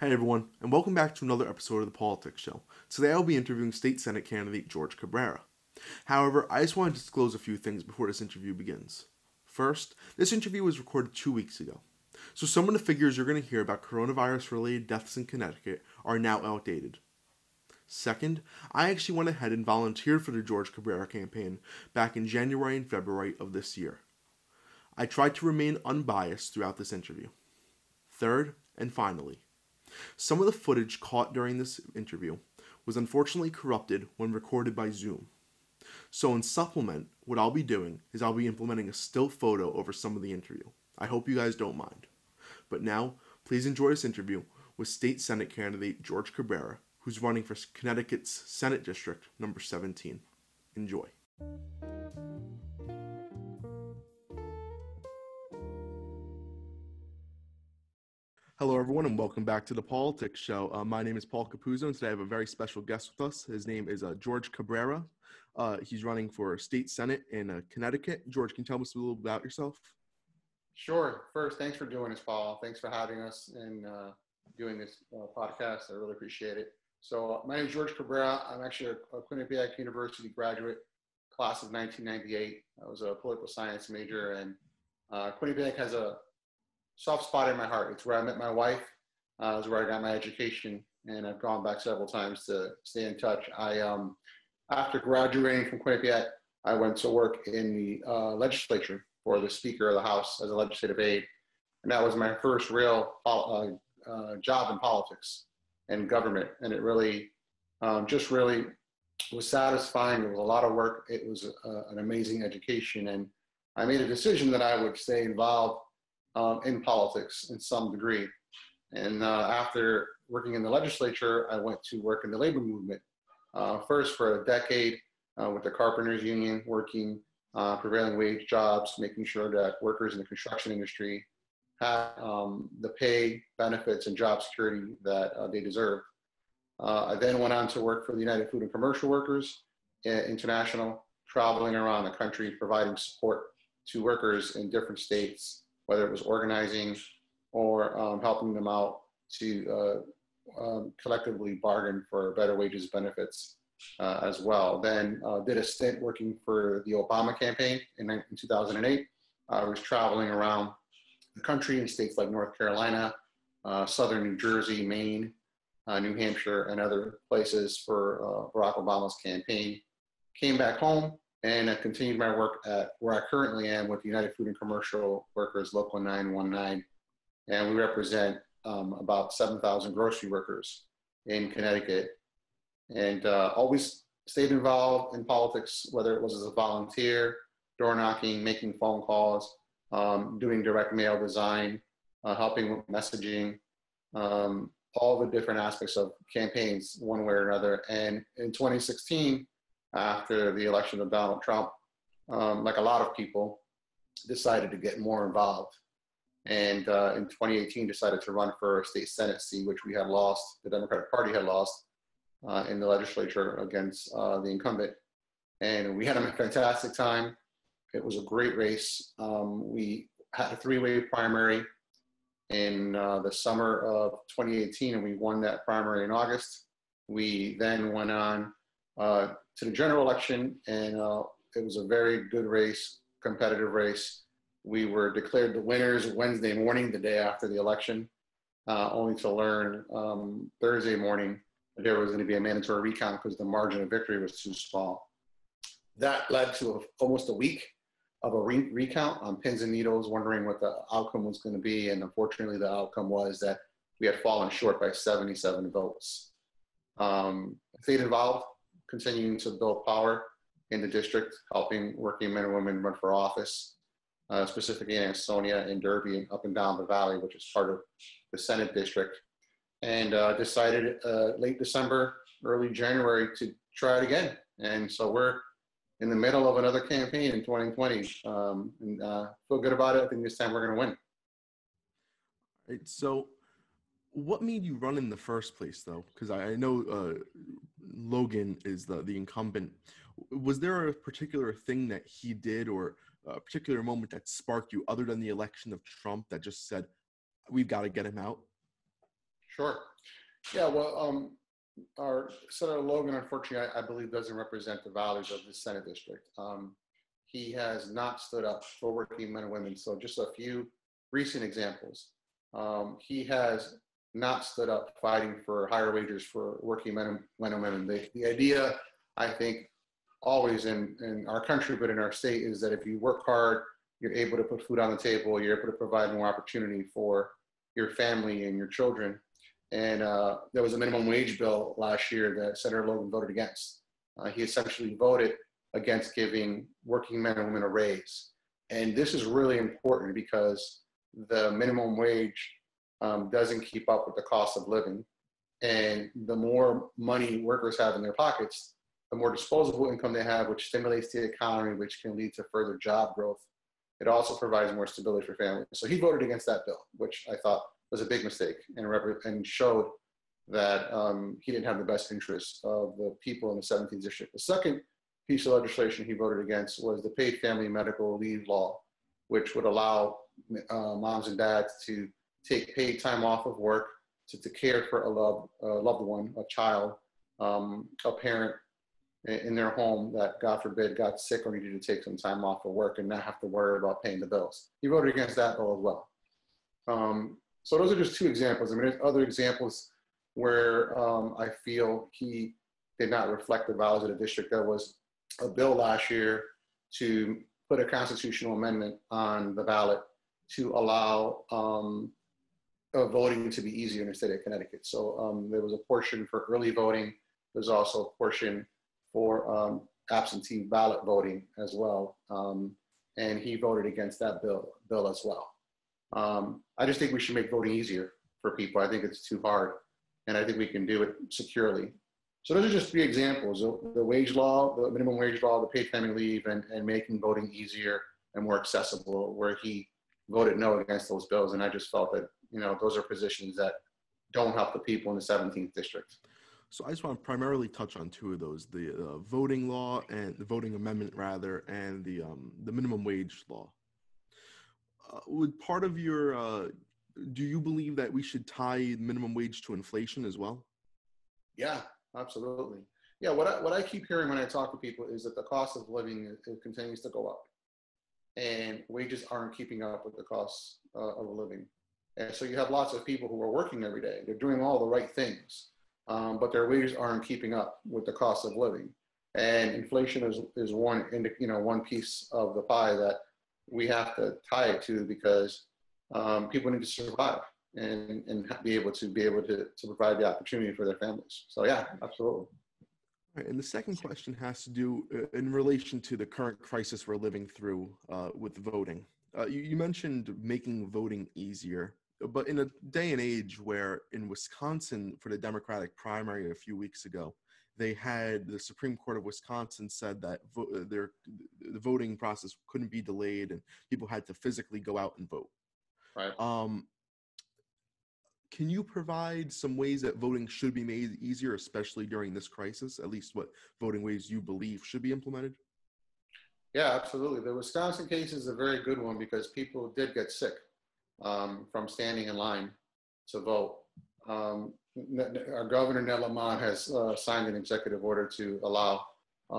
Hey everyone, and welcome back to another episode of the Paulitics Show. Today I'll be interviewing State Senate candidate Jorge Cabrera. However, I just want to disclose a few things before this interview begins. First, this interview was recorded 2 weeks ago, so some of the figures you're going to hear about coronavirus-related deaths in Connecticut are now outdated. Second, I actually went ahead and volunteered for the Jorge Cabrera campaign back in January and February of this year. I tried to remain unbiased throughout this interview. Third, and finally, some of the footage caught during this interview was unfortunately corrupted when recorded by Zoom. So in supplement, what I'll be doing is I'll be implementing a still photo over some of the interview. I hope you guys don't mind. But now, please enjoy this interview with State Senate candidate Jorge Cabrera, who's running for Connecticut's Senate District number 17. Enjoy. Hello, everyone, and welcome back to the Paulitics Show. My name is Paul Capuzzo, and today I have a very special guest with us. His name is Jorge Cabrera. He's running for State Senate in Connecticut. George, can you tell us a little about yourself? Sure. First, thanks for doing this, Paul. Thanks for having us and doing this podcast. I really appreciate it. So my name is Jorge Cabrera. I'm actually a Quinnipiac University graduate, class of 1998. I was a political science major, and Quinnipiac has a soft spot in my heart. It's where I met my wife. It's where I got my education, and I've gone back several times to stay in touch. After graduating from Quinnipiac, I went to work in the legislature for the Speaker of the House as a legislative aide, and that was my first real job in politics and government. And it really, just really was satisfying. It was a lot of work. It was an amazing education, and I made a decision that I would stay involved in politics in some degree. And after working in the legislature, I went to work in the labor movement. First for a decade with the Carpenters Union, working prevailing wage jobs, making sure that workers in the construction industry had the pay, benefits, and job security that they deserve. I then went on to work for the United Food and Commercial Workers International, traveling around the country, providing support to workers in different states, whether it was organizing or helping them out to collectively bargain for better wages, benefits as well. Then did a stint working for the Obama campaign in 2008. I was traveling around the country in states like North Carolina, southern New Jersey, Maine, New Hampshire, and other places for Barack Obama's campaign. Came back home, and I continued my work at where I currently am with the United Food and Commercial Workers Local 919. And we represent about 7,000 grocery workers in Connecticut. And always stayed involved in politics, whether it was as a volunteer, door knocking, making phone calls, doing direct mail design, helping with messaging, all the different aspects of campaigns one way or another. And in 2016, after the election of Donald Trump, like a lot of people, decided to get more involved. And in 2018, decided to run for a state Senate seat, which we had lost, the Democratic Party had lost in the legislature against the incumbent. And we had a fantastic time. It was a great race. We had a three-way primary in the summer of 2018, and we won that primary in August. We then went on to the general election, and it was a very good race, competitive race. We were declared the winners Wednesday morning, the day after the election, only to learn Thursday morning that there was going to be a mandatory recount because the margin of victory was too small. That led to almost a week of a recount on pins and needles, wondering what the outcome was going to be. And unfortunately, the outcome was that we had fallen short by 77 votes. Stayed involved, continuing to build power in the district, helping working men and women run for office, specifically in Ansonia and Derby and up and down the valley, which is part of the Senate district. And decided late December, early January to try it again. And so we're in the middle of another campaign in 2020. And feel good about it. I think this time we're going to win. Right, so what made you run in the first place, though? Because I know Logan is the incumbent. Was there a particular thing that he did or a particular moment that sparked you other than the election of Trump that just said, we've got to get him out? Sure. Yeah, well, our Senator Logan, unfortunately, I believe doesn't represent the values of the Senate district. He has not stood up for working men and women. So just a few recent examples. He has not stood up fighting for higher wages for working men and women. The idea, I think, always in our country, but in our state, is that if you work hard, you're able to put food on the table, you're able to provide more opportunity for your family and your children. And there was a minimum wage bill last year that Senator Logan voted against. He essentially voted against giving working men and women a raise. And this is really important because the minimum wage doesn't keep up with the cost of living. And the more money workers have in their pockets, the more disposable income they have, which stimulates the economy, which can lead to further job growth. It also provides more stability for families. So he voted against that bill, which I thought was a big mistake and showed that he didn't have the best interests of the people in the 17th district. The second piece of legislation he voted against was the paid family medical leave law, which would allow moms and dads to take paid time off of work to care for a loved one, a child, a parent in their home that, God forbid, got sick or needed to take some time off of work and not have to worry about paying the bills. He voted against that bill as well. So those are just two examples. I mean, there's other examples where I feel he did not reflect the values of the district. There was a bill last year to put a constitutional amendment on the ballot to allow voting to be easier in the state of Connecticut. So there was a portion for early voting. There's also a portion for absentee ballot voting as well. And he voted against that bill as well. I just think we should make voting easier for people. I think it's too hard, and I think we can do it securely. So those are just three examples: the wage law, the minimum wage law, the paid family leave, and making voting easier and more accessible, where he voted no against those bills. And I just felt that, those are positions that don't help the people in the 17th district. So I just want to primarily touch on two of those: the voting law and the voting amendment, rather, and the minimum wage law. Would part of your do you believe that we should tie minimum wage to inflation as well? Yeah, absolutely. Yeah, what I keep hearing when I talk to people is that the cost of living it continues to go up, and wages aren't keeping up with the cost of living. And so you have lots of people who are working every day. They're doing all the right things, but their wages aren't keeping up with the cost of living. And inflation is one piece of the pie that we have to tie it to, because people need to survive and be able to provide the opportunity for their families. So yeah, absolutely. Right, and the second question has to do in relation to the current crisis we're living through with voting. You mentioned making voting easier, but in a day and age where in Wisconsin for the Democratic primary a few weeks ago, they had the Supreme Court of Wisconsin said that the voting process couldn't be delayed and people had to physically go out and vote. Right. Can you provide some ways that voting should be made easier, especially during this crisis, at least what voting ways you believe should be implemented? Yeah, absolutely. The Wisconsin case is a very good one because people did get sick from standing in line to vote. Our governor, Ned Lamont, has signed an executive order to allow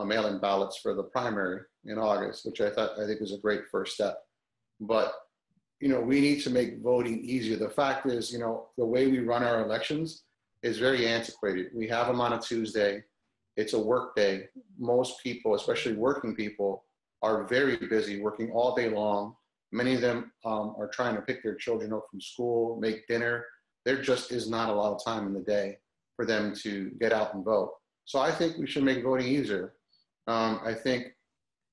mail-in ballots for the primary in August, which I think is a great first step. But we need to make voting easier. The fact is, the way we run our elections is very antiquated. We have them on a Tuesday. It's a work day. Most people, especially working people, are very busy working all day long. Many of them are trying to pick their children up from school, make dinner. There just is not a lot of time in the day for them to get out and vote. So I think we should make voting easier. I think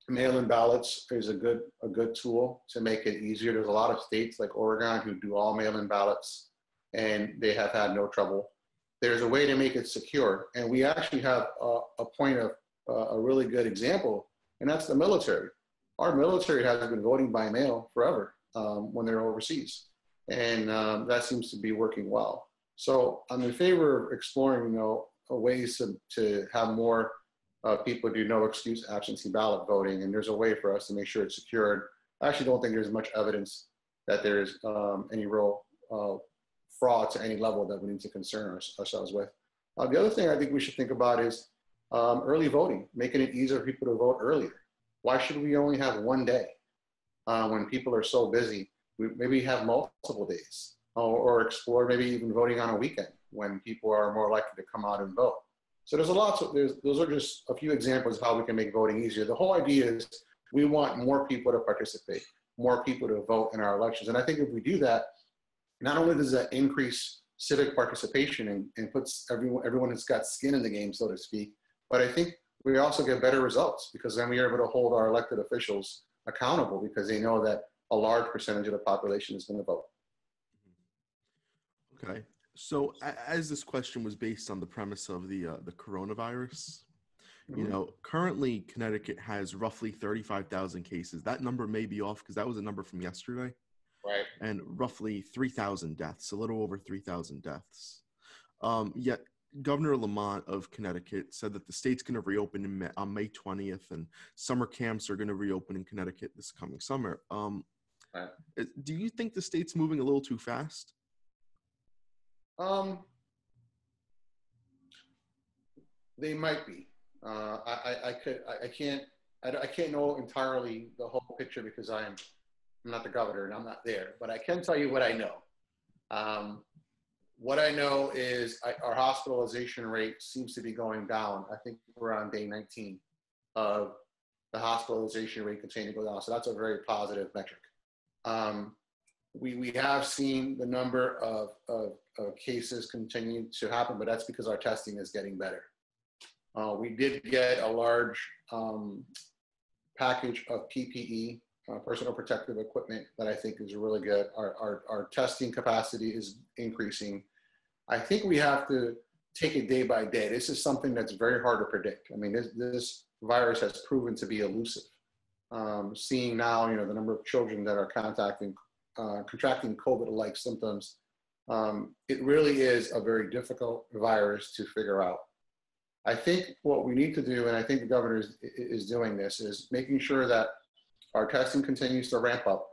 mail-in ballots is a good tool to make it easier. There's a lot of states like Oregon who do all mail-in ballots, and they have had no trouble. There's a way to make it secure, and we actually have a point of a really good example, and that's the military. Our military has been voting by mail forever when they're overseas, and that seems to be working well. So I'm in favor of exploring, ways to have more people do no excuse absentee ballot voting, and there's a way for us to make sure it's secured. I actually don't think there's much evidence that there's any real fraud to any level that we need to concern ourselves with. The other thing I think we should think about is early voting, making it easier for people to vote earlier. Why should we only have one day when people are so busy? We maybe have multiple days, or explore maybe even voting on a weekend when people are more likely to come out and vote. So there's a lot. Those are just a few examples of how we can make voting easier. The whole idea is we want more people to participate, more people to vote in our elections. And I think if we do that, not only does that increase civic participation and puts everyone who's got skin in the game, so to speak, but I think we also get better results because then we are able to hold our elected officials accountable because they know that a large percentage of the population is going to vote. Okay. So as this question was based on the premise of the coronavirus, Mm-hmm. you know, currently Connecticut has roughly 35,000 cases. That number may be off because that was a number from yesterday. Right. And roughly 3,000 deaths, a little over 3,000 deaths. Yet Governor Lamont of Connecticut said that the state's going to reopen on May 20th, and summer camps are going to reopen in Connecticut this coming summer. Right. Do you think the state's moving a little too fast? They might be. I can't know entirely the whole picture because I'm not the governor and I'm not there, but I can tell you what I know. What I know is our hospitalization rate seems to be going down. I think we're on day 19 of the hospitalization rate continuing to go down. So that's a very positive metric. We have seen the number of cases continue to happen, but that's because our testing is getting better. We did get a large package of PPE, personal protective equipment, that I think is really good. Our testing capacity is increasing. I think we have to take it day by day. This is something that's very hard to predict. I mean, this virus has proven to be elusive. Seeing now, you know, the number of children that are contracting COVID-like symptoms, it really is a very difficult virus to figure out. I think what we need to do, and I think the governor is doing this, is making sure that our testing continues to ramp up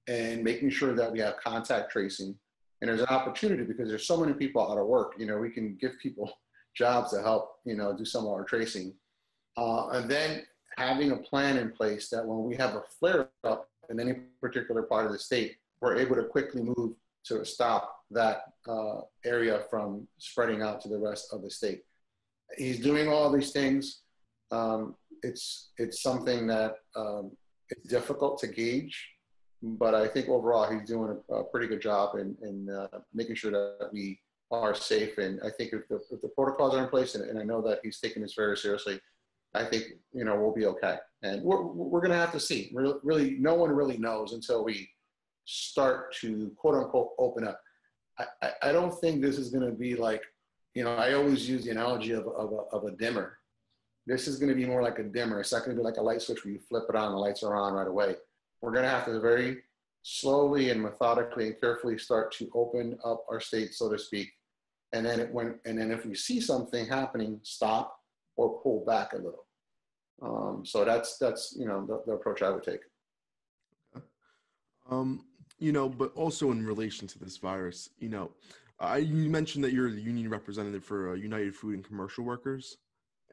and making sure that we have contact tracing. And there's an opportunity because there's so many people out of work. You know, we can give people jobs to help, you know, do some of our tracing. And then having a plan in place that when we have a flare up in any particular part of the state, we're able to quickly move to stop that area from spreading out to the rest of the state. He's doing all these things. It's something that it's difficult to gauge, but I think overall he's doing a pretty good job in making sure that we are safe. And I think if the protocols are in place, and I know that he's taking this very seriously, I think, you know, we'll be okay. And we're going to have to see. Really, no one really knows until we start to quote unquote open up. I don't think this is going to be like, you know, I always use the analogy of a dimmer. This is going to be more like a dimmer. It's not going to be like a light switch where you flip it on, the lights are on right away. We're going to have to very slowly and methodically and carefully start to open up our state, so to speak. And then if we see something happening, stop or pull back a little. So that's you know, the approach I would take. You know, but also in relation to this virus, you know, you mentioned that you're the union representative for United Food and Commercial Workers,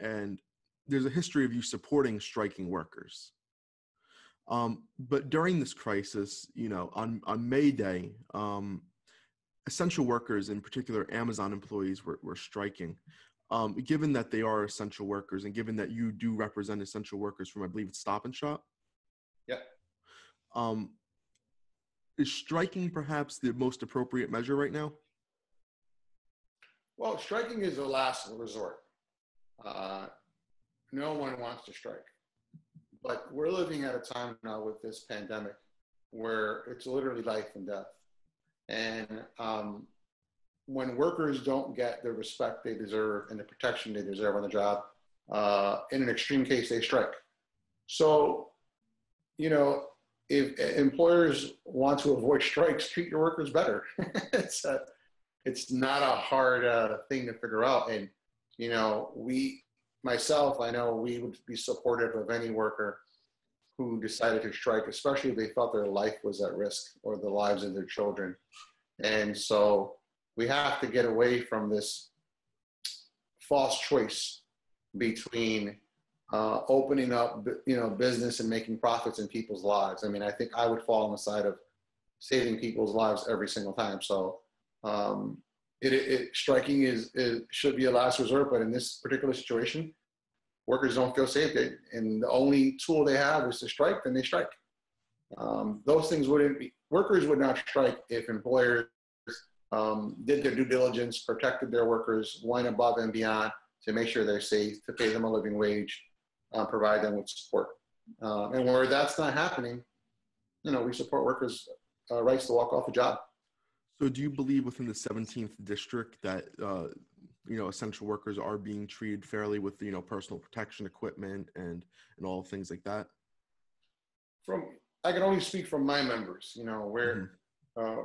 and there's a history of you supporting striking workers. But during this crisis, you know, on May Day, essential workers, in particular Amazon employees, were striking. Given that they are essential workers, and given that you do represent essential workers from, I believe it's Stop and Shop. Yeah. Is striking perhaps the most appropriate measure right now? Well, striking is the last resort. No one wants to strike. But we're living at a time now with this pandemic where it's literally life and death. And when workers don't get the respect they deserve and the protection they deserve on the job, in an extreme case, they strike. So, you know, if employers want to avoid strikes, treat your workers better. It's not a hard thing to figure out. And, you know, I know we would be supportive of any worker who decided to strike, especially if they felt their life was at risk or the lives of their children. And so we have to get away from this false choice between opening up, business and making profits in people's lives. I mean, I think I would fall on the side of saving people's lives every single time. So striking should be a last resort, but in this particular situation, workers don't feel safe, and the only tool they have is to strike, then they strike. Those things workers would not strike if employers did their due diligence, protected their workers, went above and beyond to make sure they're safe, to pay them a living wage, provide them with support. And where that's not happening, we support workers' rights to walk off the job. So do you believe within the 17th district that, essential workers are being treated fairly with, personal protection equipment and all things like that? I can only speak from my members, where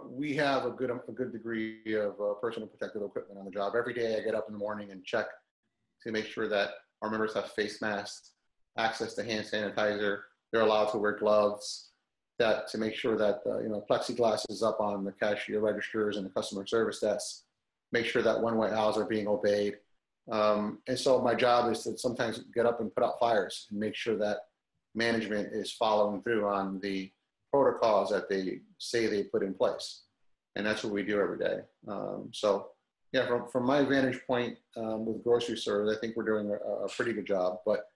we have a good degree of personal protective equipment on the job. Every day I get up in the morning and check to make sure that our members have face masks, access to hand sanitizer, they're allowed to wear gloves, to make sure that plexiglass is up on the cashier registers and the customer service desks, make sure that one-way aisles are being obeyed. And so my job is to sometimes get up and put out fires and make sure that management is following through on the protocols that they say they put in place. And that's what we do every day. From my vantage point with grocery stores, I think we're doing a pretty good job, but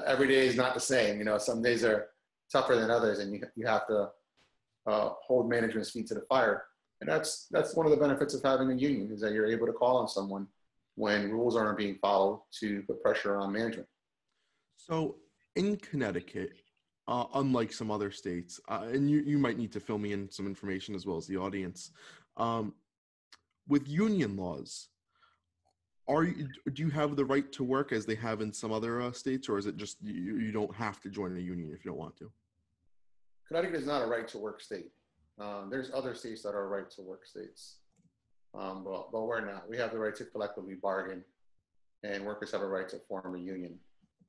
every day is not the same. Some days are tougher than others, and you have to hold management's feet to the fire. And that's one of the benefits of having a union, is that you're able to call on someone when rules aren't being followed to put pressure on management. So in Connecticut, unlike some other states, and you might need to fill me in some information as well as the audience, with union laws, do you have the right to work as they have in some other states, or is it just you don't have to join a union if you don't want to? Connecticut is not a right to work state. There's other states that are right to work states, but we're not. We have the right to collectively bargain, and workers have a right to form a union.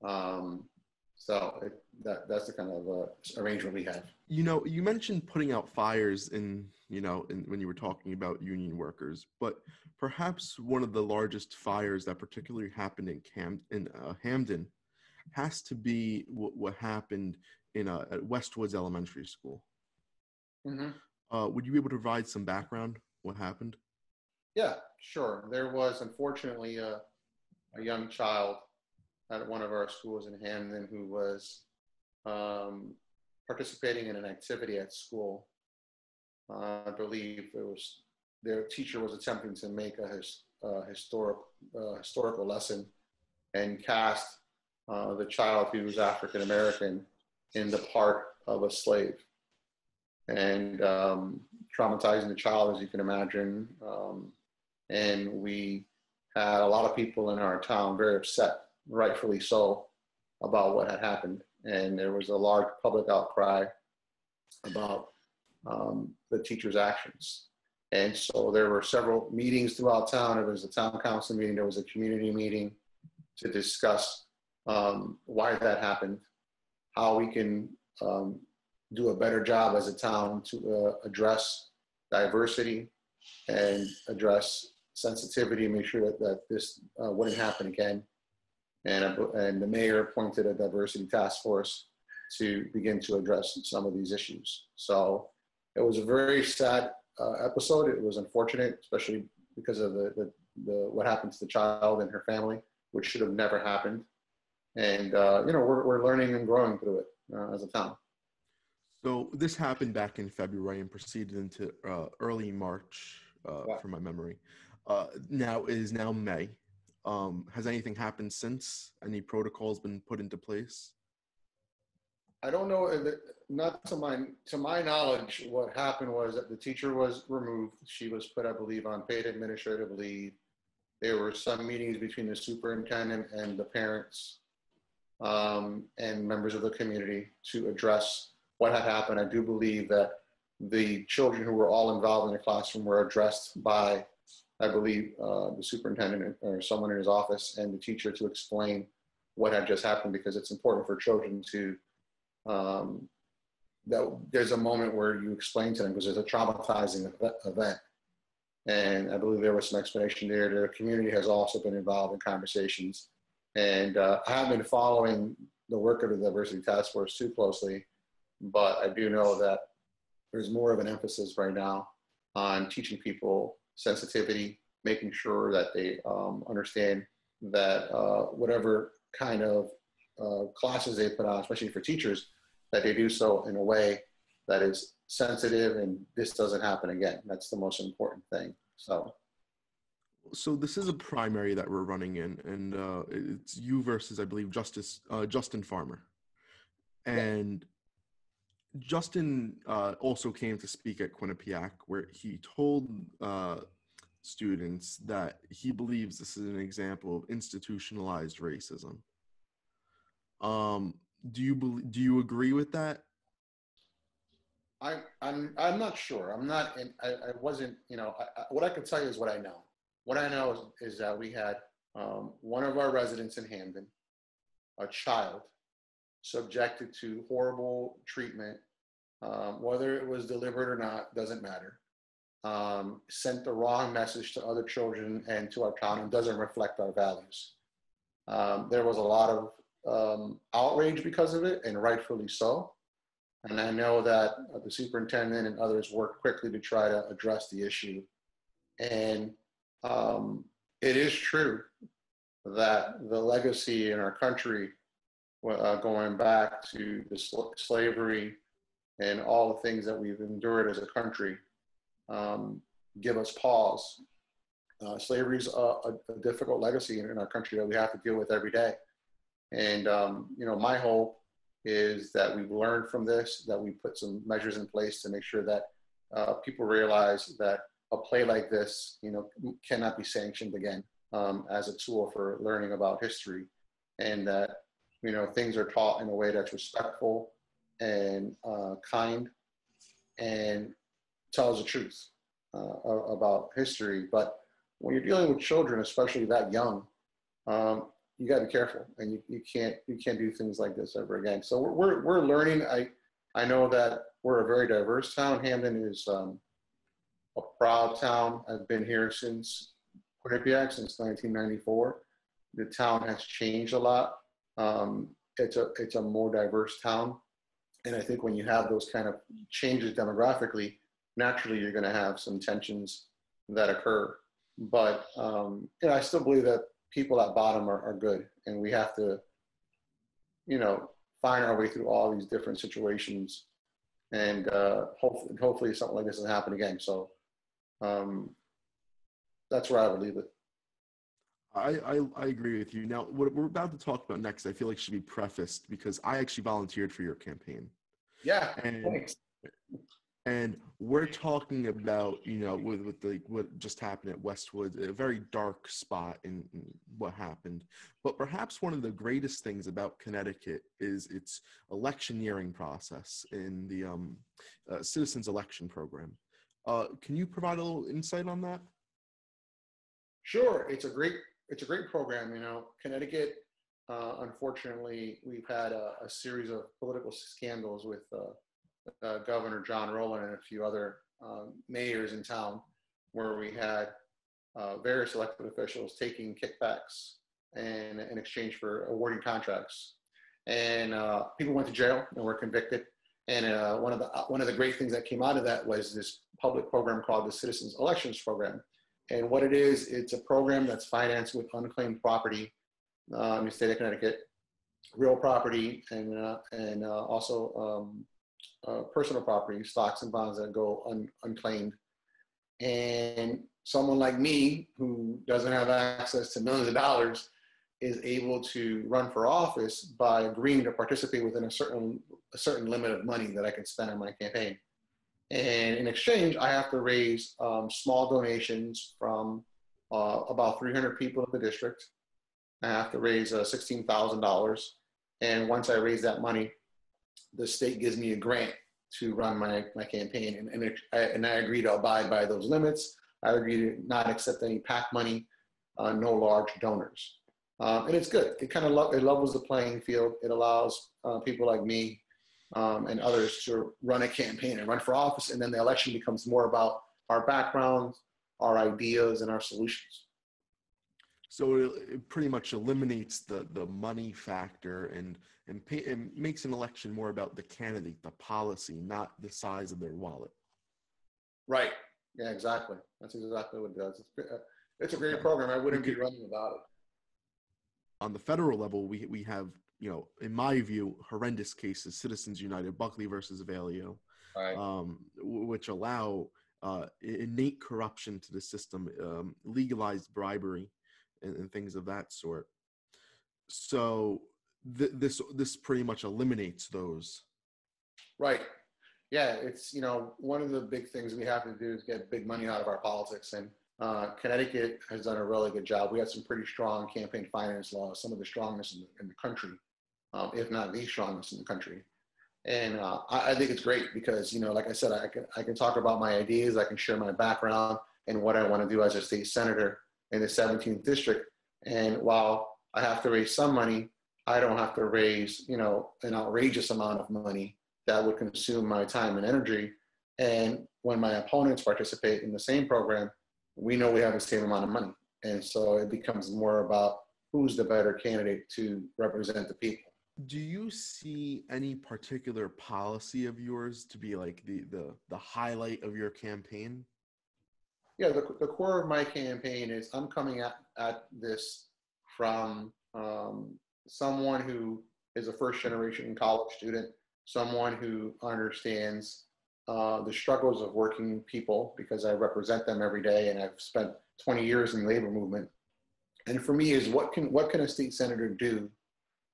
That's the kind of arrangement we have. You mentioned putting out fires when you were talking about union workers, but perhaps one of the largest fires that particularly happened in Hamden has to be what happened at Westwoods Elementary School. Mm-hmm. Would you be able to provide some background? What happened? Yeah, sure. There was unfortunately a young child at one of our schools in Hamden who was participating in an activity at school. I believe their teacher was attempting to make a historical lesson and cast the child, who was African American, in the part of a slave, and traumatizing the child, as you can imagine. And we had a lot of people in our town very upset, rightfully so, about what had happened. And there was a large public outcry about the teacher's actions. And so there were several meetings throughout town. There was a town council meeting, there was a community meeting to discuss why that happened, how we can do a better job as a town to address diversity and address sensitivity, and make sure that this wouldn't happen again. And the mayor appointed a diversity task force to begin to address some of these issues. So it was a very sad episode. It was unfortunate, especially because of the what happened to the child and her family, which should have never happened. And we're learning and growing through it as a town. So this happened back in February and proceeded into early March, from my memory. Now it is now May. Has anything happened since? Any protocols been put into place? I don't know. Not to my knowledge, what happened was that the teacher was removed. She was put, I believe, on paid administrative leave. There were some meetings between the superintendent and the parents and members of the community to address what had happened. I do believe that the children who were all involved in the classroom were addressed by, I believe, the superintendent or someone in his office and the teacher to explain what had just happened, because it's important for children to, that there's a moment where you explain to them, because there's a traumatizing event. And I believe there was some explanation there. The community has also been involved in conversations. And I haven't been following the work of the Diversity Task Force too closely, but I do know that there's more of an emphasis right now on teaching people sensitivity, making sure that they understand that whatever kind of classes they put on, especially for teachers, that they do so in a way that is sensitive and this doesn't happen again. That's the most important thing. So this is a primary that we're running in, and it's you versus, I believe, Justin Farmer. And Justin also came to speak at Quinnipiac, where he told students that he believes this is an example of institutionalized racism. Do you agree with that? I'm not sure. I wasn't, what I can tell you is what I know. What I know is that we had one of our residents in Hamden, a child, subjected to horrible treatment, whether it was deliberate or not, doesn't matter. Sent the wrong message to other children and to our town and doesn't reflect our values. There was a lot of outrage because of it, and rightfully so. And I know that the superintendent and others worked quickly to try to address the issue. And it is true that the legacy in our country, going back to the slavery and all the things that we've endured as a country, give us pause. Slavery is a difficult legacy in our country that we have to deal with every day. And, my hope is that we've learned from this, that we put some measures in place to make sure that people realize that a play like this, cannot be sanctioned again as a tool for learning about history, and that, things are taught in a way that's respectful and kind and tells the truth about history. But when you're dealing with children, especially that young, you got to be careful, and you can't do things like this ever again. So we're learning. I know that we're a very diverse town. Hamden is a proud town. I've been here since Quinnipiac, since 1994. The town has changed a lot. It's a more diverse town, and I think when you have those kind of changes demographically, naturally you're going to have some tensions that occur. But I still believe that people at bottom are good, and we have to, find our way through all these different situations, and hopefully something like this doesn't happen again. So that's where I would leave it. I agree with you. Now, what we're about to talk about next, I feel like should be prefaced because I actually volunteered for your campaign. Yeah, thanks. And we're talking about, with what just happened at Westwood, a very dark spot in what happened. But perhaps one of the greatest things about Connecticut is its electioneering process in the citizens election program. Can you provide a little insight on that? Sure. It's a great program. Connecticut, unfortunately, we've had a series of political scandals with Governor John Rowland and a few other mayors in town, where we had various elected officials taking kickbacks in exchange for awarding contracts, and people went to jail and were convicted. And one of the great things that came out of that was this public program called the Citizens Elections Program. And what it is, it's a program that's financed with unclaimed property in the state of Connecticut, real property, and also personal property, stocks and bonds that go unclaimed. And someone like me, who doesn't have access to millions of dollars, is able to run for office by agreeing to participate within a certain limit of money that I can spend on my campaign. And in exchange, I have to raise small donations from about 300 people in the district. I have to raise $16,000. And once I raise that money, the state gives me a grant to run my campaign. And I agree to abide by those limits. I agree to not accept any PAC money, no large donors. And it's good. It kind of it levels the playing field. It allows people like me and others to run a campaign and run for office. And then the election becomes more about our backgrounds, our ideas and our solutions. So it pretty much eliminates the money factor and makes an election more about the candidate, the policy, not the size of their wallet. Right. Yeah, exactly. That's exactly what it does. It's a great program. I wouldn't be running without it. On the federal level, we have, in my view, horrendous cases, Citizens United, Buckley versus Avalio, Right. Which allow innate corruption to the system, legalized bribery, and things of that sort. So this pretty much eliminates those. Right. Yeah, it's, one of the big things we have to do is get big money out of our politics. And Connecticut has done a really good job. We have some pretty strong campaign finance laws, some of the strongest in the country, if not the strongest in the country. And I think it's great because, like I said, I can talk about my ideas, I can share my background and what I want to do as a state senator in the 17th district. And while I have to raise some money, I don't have to raise, an outrageous amount of money that would consume my time and energy. And when my opponents participate in the same program, we know we have the same amount of money. And so it becomes more about who's the better candidate to represent the people. Do you see any particular policy of yours to be like the highlight of your campaign? Yeah, the core of my campaign is I'm coming at this from someone who is a first generation college student, someone who understands the struggles of working people because I represent them every day and I've spent 20 years in the labor movement. And for me is what can a state senator do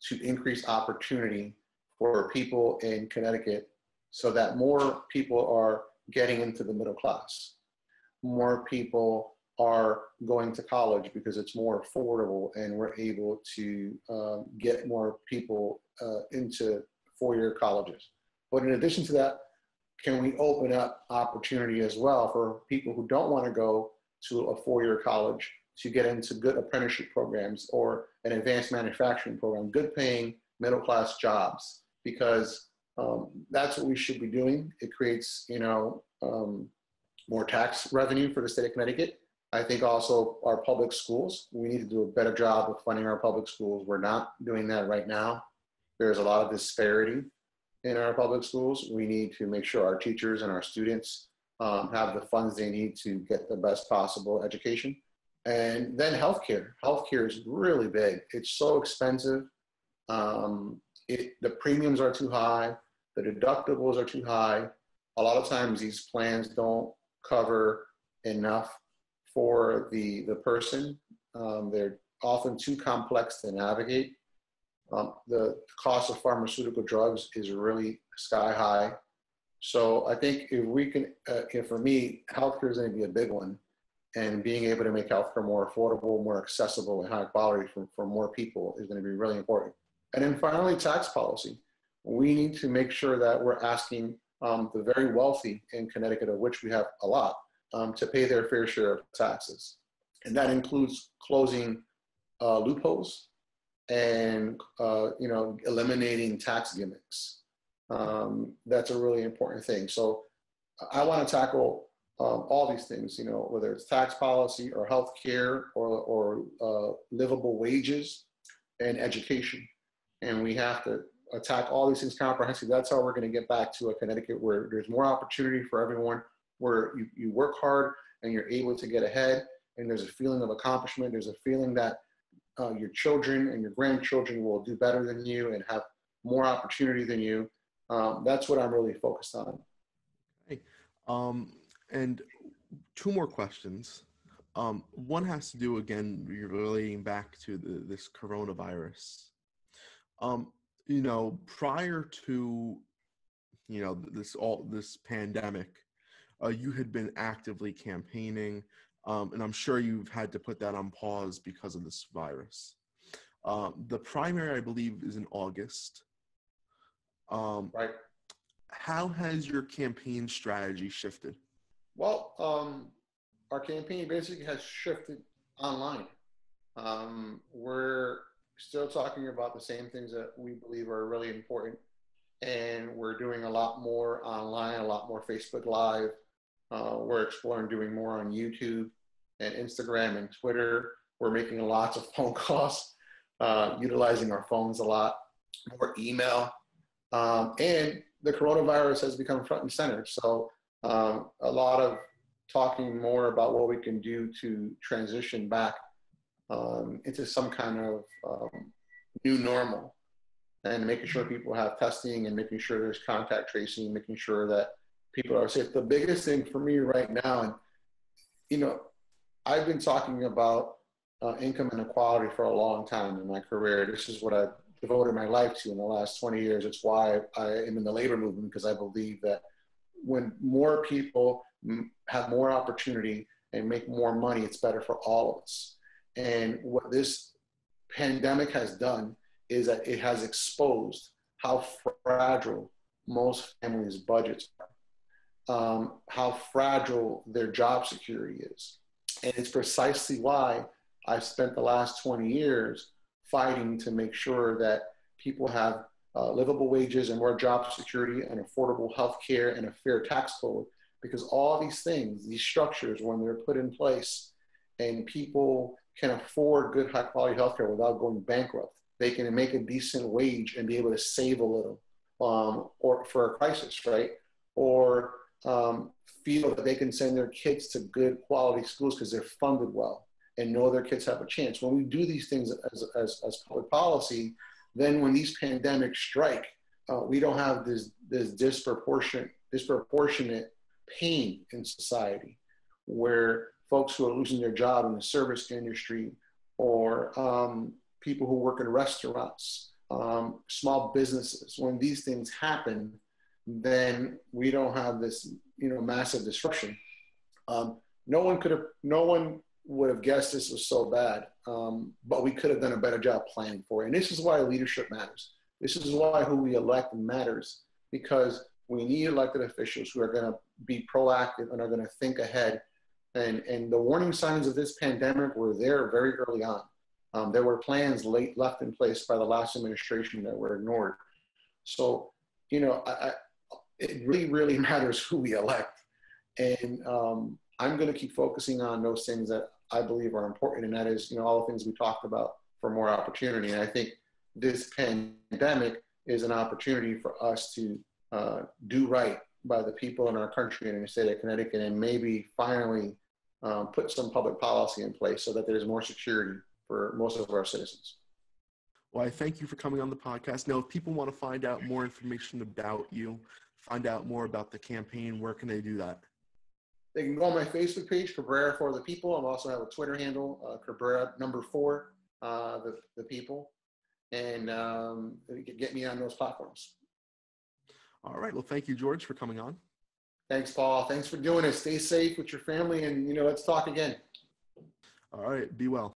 to increase opportunity for people in Connecticut so that more people are getting into the middle class. More people are going to college because it's more affordable and we're able to get more people into four-year colleges. But in addition to that, can we open up opportunity as well for people who don't want to go to a four-year college to get into good apprenticeship programs or an advanced manufacturing program, good paying middle-class jobs, because that's what we should be doing. It creates, more tax revenue for the state of Connecticut. I think also our public schools, we need to do a better job of funding our public schools. We're not doing that right now. There's a lot of disparity in our public schools. We need to make sure our teachers and our students have the funds they need to get the best possible education. And then healthcare. Healthcare is really big. It's so expensive. The premiums are too high. The deductibles are too high. A lot of times these plans don't cover enough for the person. They're often too complex to navigate. The cost of pharmaceutical drugs is really sky high. So I think if we can, for me, healthcare is going to be a big one. And being able to make healthcare more affordable, more accessible, and high quality for more people is going to be really important. And then finally, tax policy. We need to make sure that we're asking the very wealthy in Connecticut, of which we have a lot, to pay their fair share of taxes. And that includes closing loopholes and eliminating tax gimmicks. That's a really important thing. So I want to tackle all these things, whether it's tax policy or healthcare or livable wages and education. And we have to attack all these things comprehensively. That's how we're going to get back to a Connecticut where there's more opportunity for everyone, where you work hard and you're able to get ahead, and there's a feeling of accomplishment. There's a feeling that your children and your grandchildren will do better than you and have more opportunity than you. That's what I'm really focused on. Okay. And two more questions. One has to do, again, relating back to this coronavirus. Prior to, this pandemic, you had been actively campaigning, and I'm sure you've had to put that on pause because of this virus. The primary, I believe, is in August. Right. How has your campaign strategy shifted? Well, our campaign basically has shifted online. We're still talking about the same things that we believe are really important. And we're doing a lot more online, a lot more Facebook Live. We're exploring doing more on YouTube. and Instagram and Twitter. We're making lots of phone calls, utilizing our phones a lot, more email. And the coronavirus has become front and center. So a lot of talking more about what we can do to transition back into some kind of new normal, and making sure people have testing and making sure there's contact tracing, making sure that people are safe. The biggest thing for me right now, and you know, I've been talking about income inequality for a long time in my career. This is what I've devoted my life to in the last 20 years. It's why I am in the labor movement, because I believe that when more people have more opportunity and make more money, it's better for all of us. And what this pandemic has done is that it has exposed how fragile most families' budgets are, how fragile their job security is. And it's precisely why I've spent the last 20 years fighting to make sure that people have livable wages and more job security and affordable health care and a fair tax code. Because all these things, these structures, when they're put in place and people can afford good, high quality healthcare without going bankrupt, they can make a decent wage and be able to save a little, or for a crisis, right? Or feel that they can send their kids to good quality schools because they're funded well and know their kids have a chance. When we do these things as public policy, then when these pandemics strike, we don't have this disproportionate pain in society where folks who are losing their job in the service industry, or people who work in restaurants, small businesses, when these things happen, then we don't have this, massive disruption. No one would have guessed this was so bad, but we could have done a better job planning for it. And this is why leadership matters. This is why who we elect matters, because we need elected officials who are going to be proactive and are going to think ahead. And the warning signs of this pandemic were there very early on. There were plans left in place by the last administration that were ignored. So, it really, really matters who we elect. And I'm going to keep focusing on those things that I believe are important. And that is, all the things we talked about for more opportunity. And I think this pandemic is an opportunity for us to do right by the people in our country and in the state of Connecticut, and maybe finally put some public policy in place so that there's more security for most of our citizens. Well, I thank you for coming on the podcast. Now, if people want to find out more information about you, find out more about the campaign, where can they do that? They can go on my Facebook page, Cabrera for the People. I also have a Twitter handle, Cabrera #4, the People, and you can get me on those platforms. All right. Well, thank you, George, for coming on. Thanks, Paul. Thanks for doing it. Stay safe with your family, and let's talk again. All right. Be well.